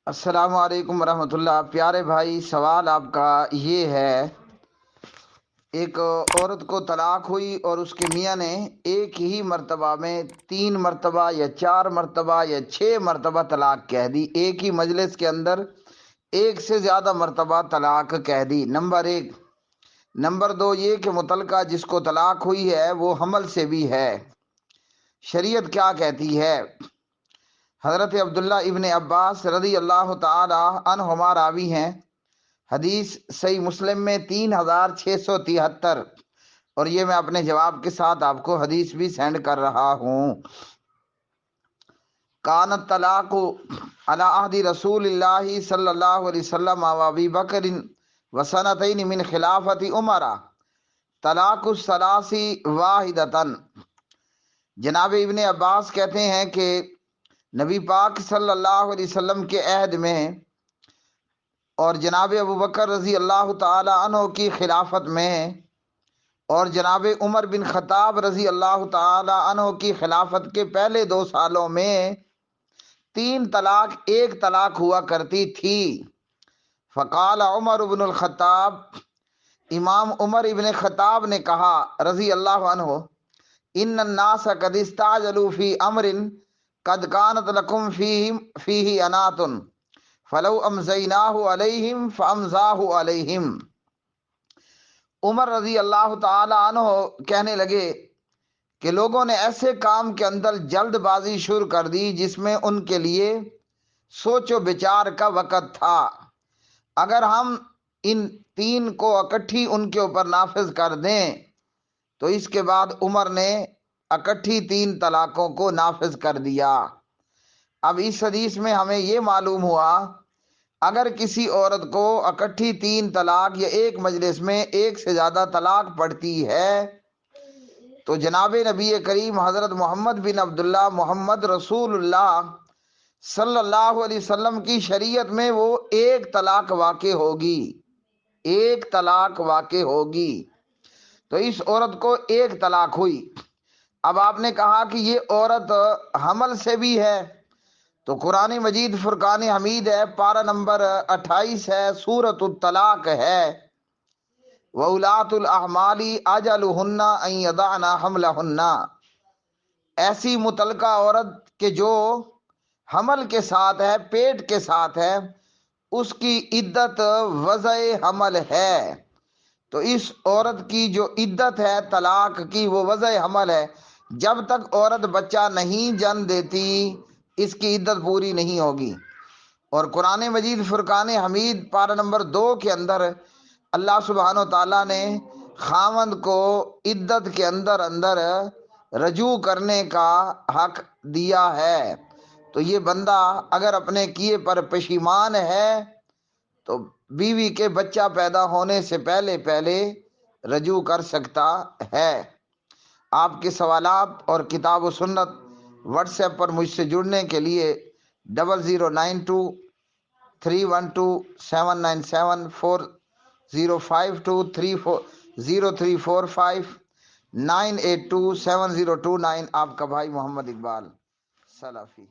السلام علیکم ورحمۃ اللہ۔ پیارے بھائی، سوال آپ کا یہ ہے، ایک عورت کو طلاق ہوئی اور اس کے میاں نے ایک ہی مرتبہ میں 3 مرتبہ یا 4 مرتبہ یا 6 مرتبہ طلاق کہہ دی، ایک ہی مجلس کے اندر ایک سے زیادہ مرتبہ طلاق کہہ دی۔ نمبر 1۔ نمبر 2 یہ کہ متعلقہ جس کو طلاق ہوئی ہے وہ حمل سے بھی ہے، شریعت کیا کہتی ہے؟ حضرت عبداللہ ابن عباس رضی اللہ تعالی عنہما راوی ہیں، حدیث صحیح مسلم میں 3673، اور یہ میں اپنے جواب کے ساتھ آپ کو حدیث بھی سینڈ کر رہا ہوں۔ کانت طلاق علی عہد رسول اللہ صلی اللہ علیہ وسلم و ابی بکر وسنتین من خلافت عمر طلاق الثلاث واحدۃ۔ جناب ابن عباس کہتے ہیں کہ نبی پاک صلی اللہ علیہ وسلم کے عہد میں اور جناب ابو بکر رضی اللہ تعالی عنہ کی خلافت میں اور جناب عمر بن خطاب رضی اللہ تعالی عنہ کی خلافت کے پہلے 2 سالوں میں 3 طلاق ایک طلاق ہوا کرتی تھی۔ فقال عمر بن الخطاب، امام عمر ابن خطاب نے کہا رضی اللہ عنہ، ان الناس قد استعجلوا فی امر قد کانت لکم فیہ انات فلو امزیناہ علیہم فامزاہ علیہم۔ عمر رضی اللہ تعالی عنہ کہنے لگے کہ لوگوں نے ایسے کام کے اندر جلد بازی شروع کر دی جس میں ان کے لیے سوچ و بچار کا وقت تھا۔ اگر ہم ان 3 کو اکٹھی ان کے اوپر نافذ کر دیں تو اس کے بعد عمر نے اکٹھی 3 طلاقوں کو نافذ کر دیا۔ اب اس حدیث میں ہمیں یہ معلوم ہوا، اگر کسی عورت کو اکٹھی 3 طلاق یا ایک مجلس میں ایک سے زیادہ طلاق پڑتی ہے تو جناب نبی کریم حضرت محمد بن عبداللہ محمد رسول اللہ صلی اللہ علیہ وسلم کی شریعت میں وہ ایک طلاق واقع ہوگی، ایک طلاق واقع ہوگی۔ تو اس عورت کو ایک طلاق ہوئی۔ اب آپ نے کہا کہ یہ عورت حمل سے بھی ہے، تو قرآن مجید فرقان حمید ہے، پارہ نمبر 28 ہے، سورۃ الطلاق ہے، وَأُولَاتُ الْأَحْمَالِ أَجَلُهُنَّ أَن يَضَعْنَ حَمْلَهُنَّ۔ ایسی متعلقہ عورت کہ جو حمل کے ساتھ ہے، پیٹ کے ساتھ ہے، اس کی عدت وضع حمل ہے۔ تو اس عورت کی جو عدت ہے طلاق کی وہ وضع حمل ہے، جب تک عورت بچہ نہیں جن دیتی اس کی عدت پوری نہیں ہوگی۔ اور قرآن مجید فرقان حمید پارہ نمبر 2 کے اندر اللہ سبحانہ وتعالیٰ نے خاوند کو عدت کے اندر رجوع کرنے کا حق دیا ہے۔ تو یہ بندہ اگر اپنے کیے پر پشیمان ہے تو بیوی کے بچہ پیدا ہونے سے پہلے رجوع کر سکتا ہے۔ آپ کے سوالات اور کتاب و سنت واٹس ایپ پر مجھ سے جڑنے کے لیے 0092-317474052034598270229۔ آپ کا بھائی محمد اقبال سلفی۔